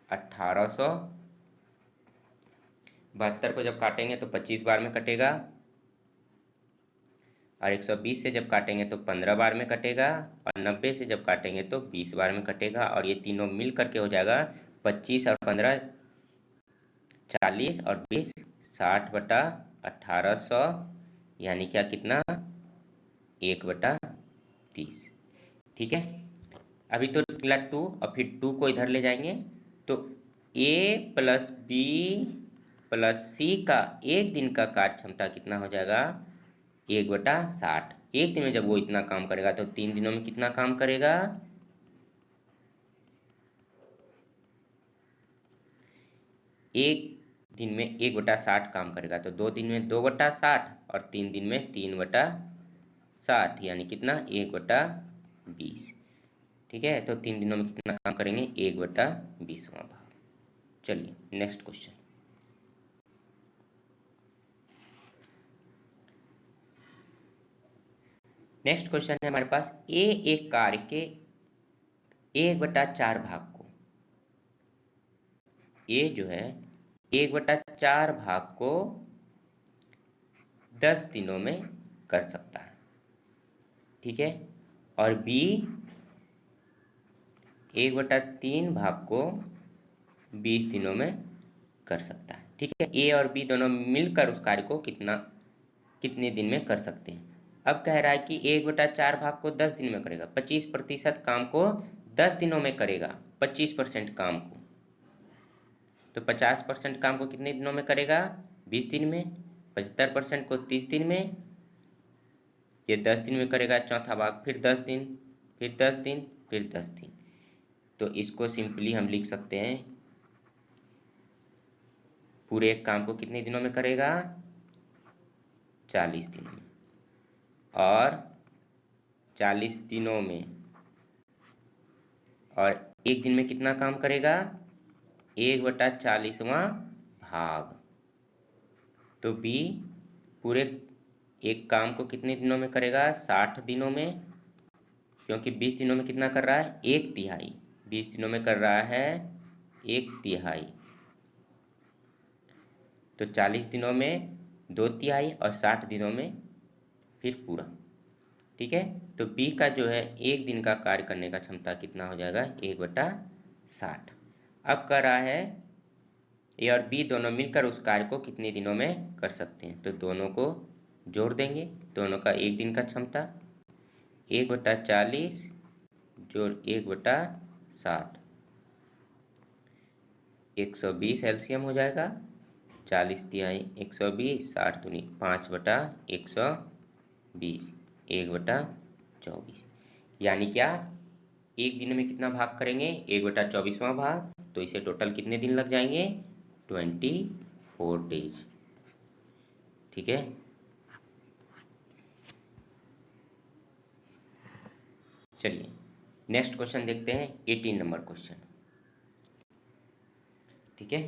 1800। 72 को जब काटेंगे तो 25 बार में कटेगा, और 120 से जब काटेंगे तो 15 बार में कटेगा, और 90 से जब काटेंगे तो 20 बार में कटेगा, और ये तीनों मिल करके हो जाएगा 25 और 15 40 और 20 60/1800, यानी क्या कितना 1/30। ठीक है, अभी तो निकला 2 और फिर 2 को इधर ले जाएंगे तो A + B + C का एक दिन का कार्य क्षमता कितना हो जाएगा 1/60। एक दिन में जब वो इतना काम करेगा तो 3 दिनों में कितना काम करेगा, एक दिन में 1/60 काम करेगा, तो 2 दिन में 2/60 और 3 दिन में 3/60, यानी कितना 1/20। ठीक है, तो 3 दिनों में कितना काम करेंगे 1/20वां भाग। चलिए नेक्स्ट क्वेश्चन। नेक्स्ट क्वेश्चन है हमारे पास, एक कार्य के 1/4 भाग को, ए जो है 1/4 भाग को 10 दिनों में कर सकता है। ठीक है, और बी 1/3 भाग को 20 दिनों में कर सकता है। ठीक है, ए और बी दोनों मिलकर उस कार्य को कितने दिन में कर सकते हैं। अब कह रहा है कि 1/4 भाग को 10 दिन में करेगा, 25% काम को 10 दिनों में करेगा, 25% काम को, तो 50% काम को कितने दिनों में करेगा 20 दिन में, 75% को 30 दिन में, ये 10 दिन में करेगा चौथा भाग, फिर 10 दिन, फिर 10 दिन, फिर 10 दिन। तो इसको सिंपली हम लिख सकते हैं पूरे एक काम को कितने दिनों में करेगा 40 दिन में, और 40 दिनों में और एक दिन में कितना काम करेगा 1/40वां भाग। तो बी पूरे एक काम को कितने दिनों में करेगा 60 दिनों में, क्योंकि 20 दिनों में कितना कर रहा है 1/3, 20 दिनों में कर रहा है 1/3, तो 40 दिनों में 2/3 और 60 दिनों में फिर पूरा। ठीक है, तो बी का जो है एक दिन का कार्य करने का क्षमता कितना हो जाएगा 1/60। अब कर रहा है ए और बी दोनों मिलकर उस कार्य को कितने दिनों में कर सकते हैं, तो दोनों को जोड़ देंगे, दोनों का एक दिन का क्षमता 1/40 जोड़ 1/60, 120 एलसीएम हो जाएगा, 40/3 120, 60 दूनी 5/120, 1/24, यानी क्या एक दिन में कितना भाग करेंगे 1/24वां भाग, तो इसे टोटल कितने दिन लग जाएंगे 24 डेज। ठीक है, चलिए नेक्स्ट क्वेश्चन देखते हैं 18 नंबर क्वेश्चन। ठीक है,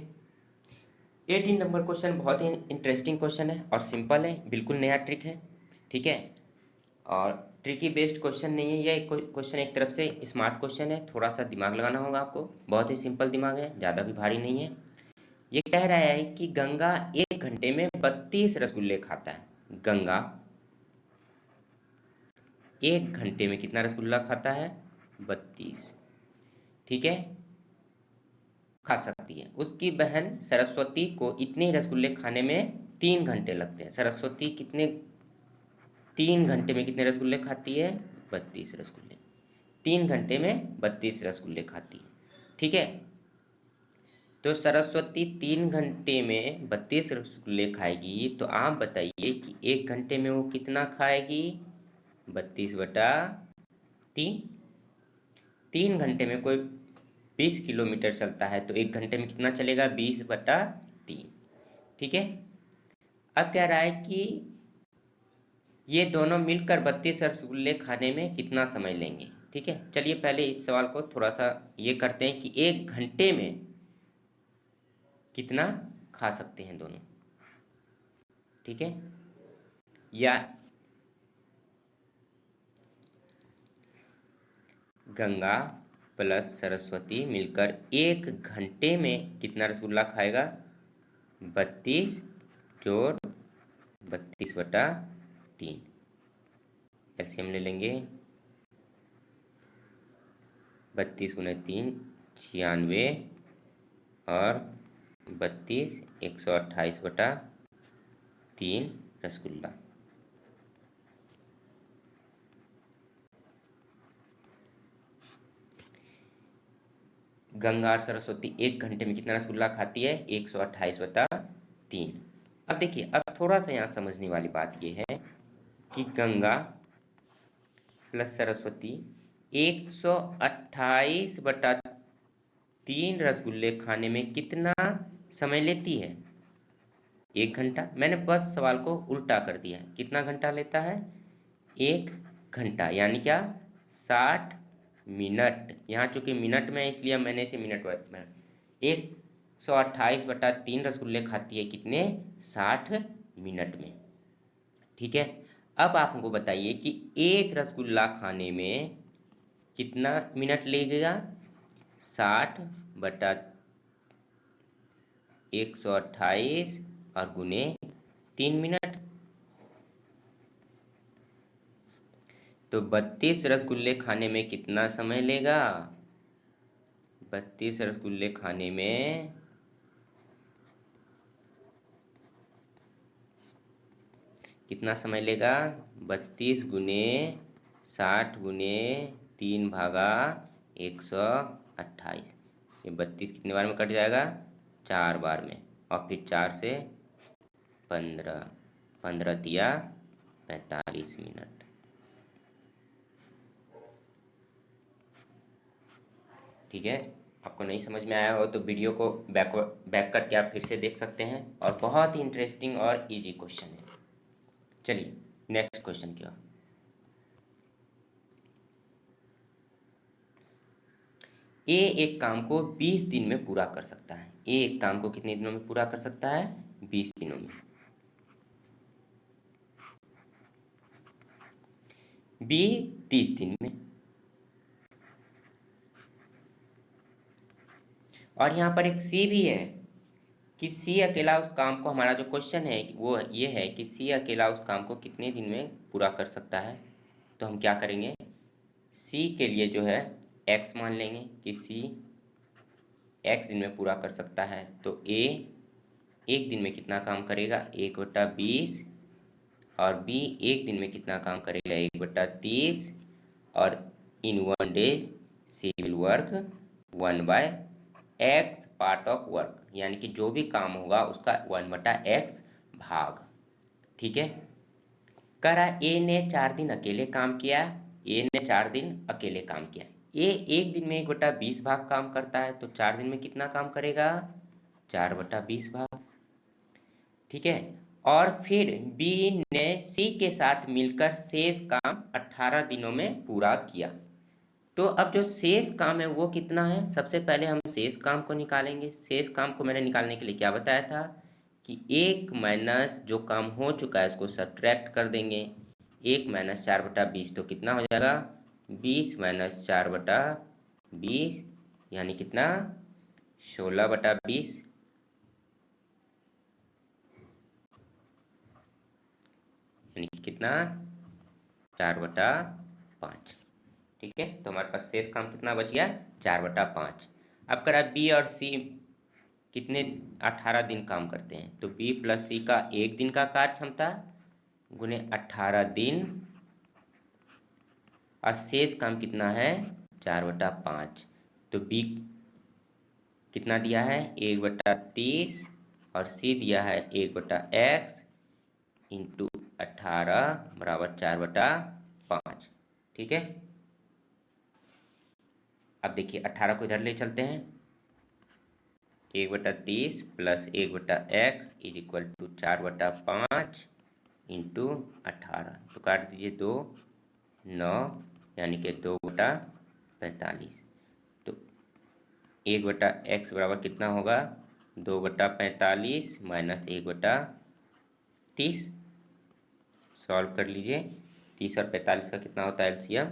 18 नंबर क्वेश्चन बहुत ही इंटरेस्टिंग क्वेश्चन है और सिंपल है, बिल्कुल नया ट्रिक है। ठीक है, और ट्रिकी बेस्ड क्वेश्चन नहीं है, यह क्वेश्चन एक तरफ से स्मार्ट क्वेश्चन है, थोड़ा सा दिमाग लगाना होगा आपको, बहुत ही सिंपल दिमाग है, ज़्यादा भी भारी नहीं है। ये कह रहा है कि गंगा 1 घंटे में 32 रसगुल्ले खाता है। गंगा 1 घंटे में कितना रसगुल्ला खाता है 32। ठीक है, खा सकती है। उसकी बहन सरस्वती को इतने रसगुल्ले खाने में 3 घंटे लगते हैं। सरस्वती कितने 3 घंटे में कितने रसगुल्ले खाती है 32 रसगुल्ले, 3 घंटे में 32 रसगुल्ले खाती है। ठीक है, तो सरस्वती 3 घंटे में 32 रसगुल्ले खाएगी, तो आप बताइए कि 1 घंटे में वो कितना खाएगी 32/3। 3 घंटे में कोई 20 किलोमीटर चलता है, तो 1 घंटे में कितना चलेगा 20/3। ठीक है, अब कह रहा है कि ये दोनों मिलकर 32 रसगुल्ले खाने में कितना समय लेंगे। ठीक है, चलिए पहले इस सवाल को थोड़ा सा ये करते हैं कि 1 घंटे में कितना खा सकते हैं दोनों। ठीक है। या गंगा प्लस सरस्वती मिलकर 1 घंटे में कितना रसगुल्ला खाएगा? 32 जोड़ 32/3। एलसीएम ले लेंगे। 32 गुने 3 96 और 32 128/3 रसगुल्ला। गंगा और सरस्वती 1 घंटे में कितना रसगुल्ला खाती है? 128/3। अब देखिए, अब थोड़ा सा यहाँ समझने वाली बात ये है कि गंगा प्लस सरस्वती 128/3 रसगुल्ले खाने में कितना समय लेती है? 1 घंटा। मैंने बस सवाल को उल्टा कर दिया है। कितना घंटा लेता है? 1 घंटा, यानी क्या? 60 मिनट। यहाँ चूंकि मिनट में इसलिए मैंने इसे मिनट में 128/3 रसगुल्ले खाती है कितने? 60 मिनट में। ठीक है। अब आप हमको बताइए कि एक रसगुल्ला खाने में कितना मिनट लगेगा? 60/128 और गुने 3 मिनट। तो 32 रसगुल्ले खाने में कितना समय लेगा? 32 रसगुल्ले खाने में कितना समय लेगा? 32 गुने 60 गुने 3 भागा 128। ये 32 कितने बार में कट जाएगा? 4 बार में। और फिर 4 से 15, 15 दिया 45 मिनट। ठीक है। आपको नहीं समझ में आया हो तो वीडियो को बैक करके आप फिर से देख सकते हैं, और बहुत ही इंटरेस्टिंग और इजी क्वेश्चन है। चलिए नेक्स्ट क्वेश्चन की ओर। ए एक काम को 20 दिन में पूरा कर सकता है। ए एक काम को कितने दिनों में पूरा कर सकता है? 20 दिनों में। बी 30 दिन में। और यहाँ पर एक सी भी है कि सी अकेला उस काम को, हमारा जो क्वेश्चन है वो ये है कि सी अकेला उस काम को कितने दिन में पूरा कर सकता है। तो हम क्या करेंगे, सी के लिए जो है एक्स मान लेंगे कि सी एक्स दिन में पूरा कर सकता है। तो ए एक दिन में कितना काम करेगा? 1/20। और बी एक दिन में कितना काम करेगा? 1/30। और in 1 day C will work 1/x part of work, यानी कि जो भी काम होगा उसका 1/x भाग। ठीक है। कह रहा ए ने 4 दिन अकेले काम किया। ए ने 4 दिन अकेले काम किया। ए एक दिन में 1/20 भाग काम करता है, तो 4 दिन में कितना काम करेगा? 4/20 भाग। ठीक है। और फिर बी ने सी के साथ मिलकर शेष काम 18 दिनों में पूरा किया। तो अब जो शेष काम है वो कितना है? सबसे पहले हम शेष काम को निकालेंगे। शेष काम को मैंने निकालने के लिए क्या बताया था कि 1 माइनस जो काम हो चुका है उसको सब्ट्रैक्ट कर देंगे। 1 माइनस 4/20 तो कितना हो जाएगा? 20 माइनस 4/20 यानी कितना? 16/20। यानी कि कितना? 4/5। ठीक है। तो हमारे पास शेष काम कितना बच गया? 4/5। अब करा बी और सी कितने 18 दिन काम करते हैं, तो बी प्लस सी का 1 दिन का कार्य क्षमता गुने 18 दिन, और शेष काम कितना है? 4/5। तो बी कितना दिया है? 1/30 और सी दिया है 1/x इंटू 18 बराबर 4/5। ठीक है। अब देखिए 18 को इधर ले चलते हैं। 1/30 plus 1/x is equal to 4/5 into 18। तो काट दीजिए 2 9, यानी कि 2/45। तो 1/x बराबर कितना होगा? 2/45 माइनस 1/30 30। सॉल्व कर लीजिए। 30 और 45 का कितना होता है एलसीएम?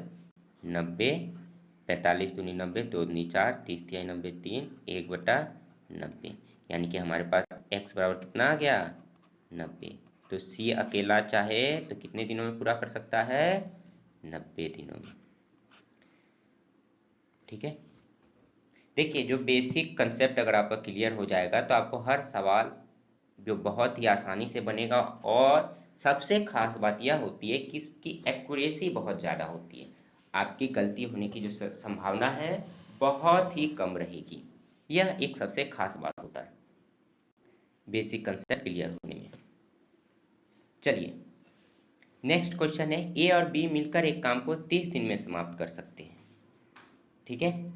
90। 45 दूनी 90, 2 दूनी 4, 30 तिहाई 90, 3, 1/90। यानी कि हमारे पास x बराबर कितना आ गया? 90। तो सी अकेला चाहे तो कितने दिनों में पूरा कर सकता है? 90 दिनों में। ठीक है। देखिए, जो बेसिक कंसेप्ट अगर आपका क्लियर हो जाएगा तो आपको हर सवाल जो बहुत ही आसानी से बनेगा। और सबसे खास बात यह होती है कि इसकी एक्यूरेसी बहुत ज़्यादा होती है। आपकी गलती होने की जो संभावना है बहुत ही कम रहेगी। यह एक सबसे खास बात होता है बेसिक कंसेप्ट क्लियर होने में। चलिए, नेक्स्ट क्वेश्चन है, ए और बी मिलकर एक काम को 30 दिन में समाप्त कर सकते हैं। ठीक है।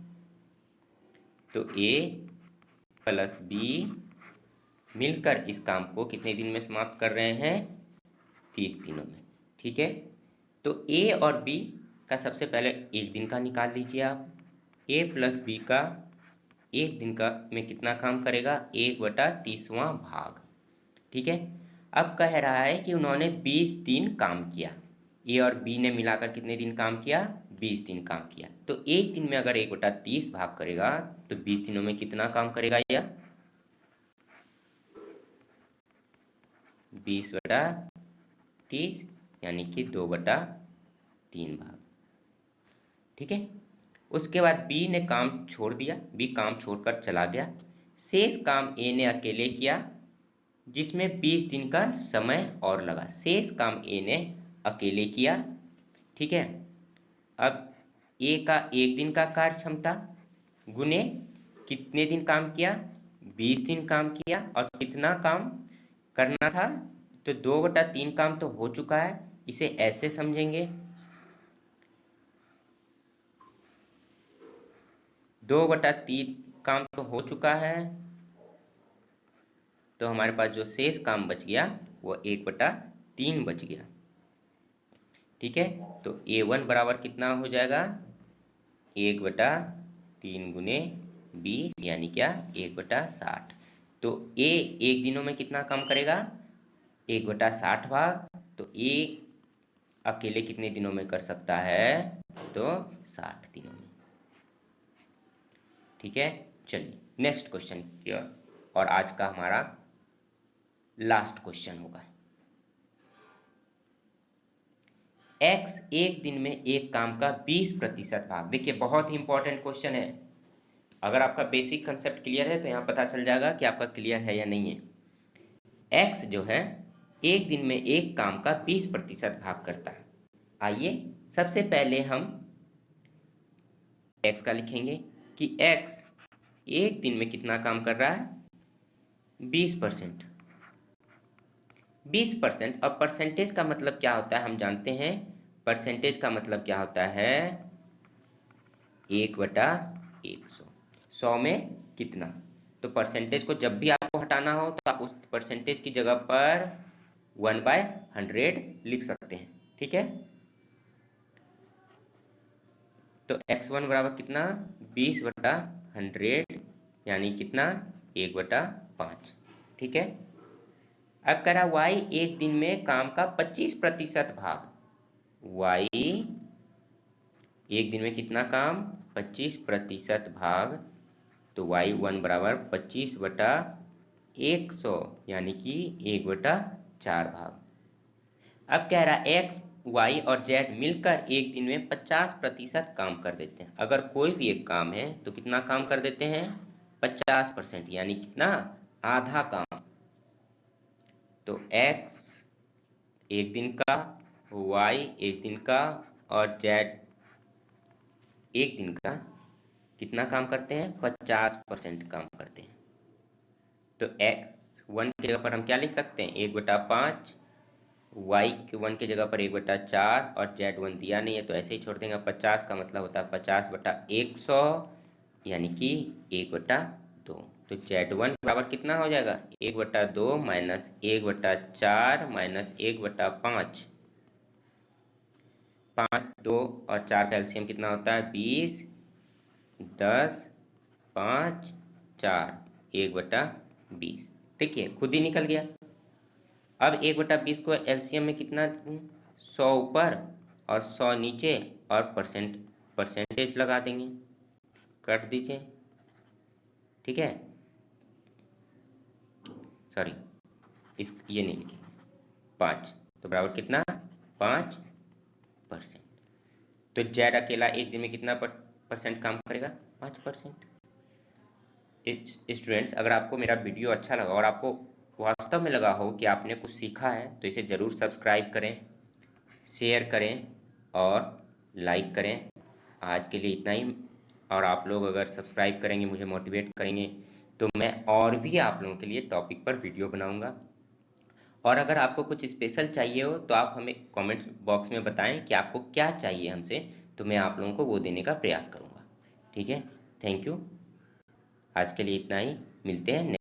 तो ए प्लस बी मिलकर इस काम को कितने दिन में समाप्त कर रहे हैं? 30 दिनों में। ठीक है। तो ए और बी का सबसे पहले एक दिन का निकाल लीजिए आप। ए प्लस बी का एक दिन का में कितना काम करेगा? 1/30वां भाग। ठीक है। अब कह रहा है कि उन्होंने 20 दिन काम किया। ए और बी ने मिलाकर कितने दिन काम किया? 20 दिन काम किया। तो एक दिन में अगर 1/30 भाग करेगा तो 20 दिनों में कितना काम करेगा यह? 20/30 यानी कि 2/3 भाग। ठीक है। उसके बाद बी ने काम छोड़ दिया, बी काम छोड़कर चला गया। शेष काम ए ने अकेले किया जिसमें 20 दिन का समय और लगा। शेष काम ए ने अकेले किया। ठीक है। अब ए का एक दिन का कार्य क्षमता गुने कितने दिन काम किया? 20 दिन काम किया। और कितना काम करना था? तो 2/3 काम तो हो चुका है। इसे ऐसे समझेंगे, 2/3 काम तो हो चुका है। तो हमारे पास जो शेष काम बच गया वो 1/3 बच गया। ठीक है। तो A1 बराबर कितना हो जाएगा? 1/3 गुने 20 यानी क्या? 1/60। तो ए एक दिनों में कितना काम करेगा? 1/60 भाग। तो ए अकेले कितने दिनों में कर सकता है? तो 60 दिनों में। ठीक है। चलिए, नेक्स्ट क्वेश्चन क्लियर। और आज का हमारा लास्ट क्वेश्चन होगा। x एक दिन में एक काम का 20% भाग। देखिए, बहुत ही इंपॉर्टेंट क्वेश्चन है। अगर आपका बेसिक कंसेप्ट क्लियर है तो यहाँ पता चल जाएगा कि आपका क्लियर है या नहीं है। x जो है एक दिन में एक काम का 20% भाग करता है। आइए सबसे पहले हम x का लिखेंगे कि x एक दिन में कितना काम कर रहा है? 20%। 20%। और परसेंटेज का मतलब क्या होता है हम जानते हैं। परसेंटेज का मतलब क्या होता है? 1/100। 100 में कितना? तो परसेंटेज को जब भी आपको हटाना हो तो आप उस परसेंटेज की जगह पर 1/100 लिख सकते हैं। ठीक है। तो x1 बराबर कितना? 20/100 यानी कितना? 1/5। ठीक है। अब कह रहा y एक दिन में काम का 25% भाग। y एक दिन में कितना काम? 25% भाग। तो y1 बराबर 25/100 यानी कि 1/4 भाग। अब कह रहा है x y और z मिलकर एक दिन में 50% काम कर देते हैं। अगर कोई भी एक काम है तो कितना काम कर देते हैं? 50%। यानी कितना? आधा काम। तो x एक दिन का, y एक दिन का और z एक दिन का कितना काम करते हैं? 50% काम करते हैं। तो x1 की जगह पर हम क्या लिख सकते हैं? 1/5। y1 की जगह पर 1/4 और z1 दिया नहीं है तो ऐसे ही छोड़ देंगे। 50 का मतलब होता है 50/100 यानी कि 1/2। तो z1 बराबर कितना हो जाएगा? 1/2 माइनस 1/4 माइनस 1/5। 5, 2 और 4 का एलसीएम कितना होता है? 20, 10, 5, 4, 1/20। देखिए खुद ही निकल गया। अब 1/20 को एलसीएम में कितना 100 ऊपर और 100 नीचे और परसेंटेज लगा देंगे, काट दीजिए, ठीक है। सॉरी, ये नहीं लिखे, 5 तो बराबर कितना 5%। तो जेड अकेला एक दिन में कितना परसेंट काम करेगा 5%। स्टूडेंट्स, अगर आपको मेरा वीडियो अच्छा लगा और आपको वास्तव में लगा हो कि आपने कुछ सीखा है तो इसे ज़रूर सब्सक्राइब करें, शेयर करें और लाइक करें। आज के लिए इतना ही। और आप लोग अगर सब्सक्राइब करेंगे, मुझे मोटिवेट करेंगे, तो मैं और भी आप लोगों के लिए टॉपिक पर वीडियो बनाऊंगा। और अगर आपको कुछ स्पेशल चाहिए हो तो आप हमें कमेंट्स बॉक्स में बताएं कि आपको क्या चाहिए हमसे, तो मैं आप लोगों को वो देने का प्रयास करूंगा। ठीक है, थैंक यू। आज के लिए इतना ही, मिलते हैं।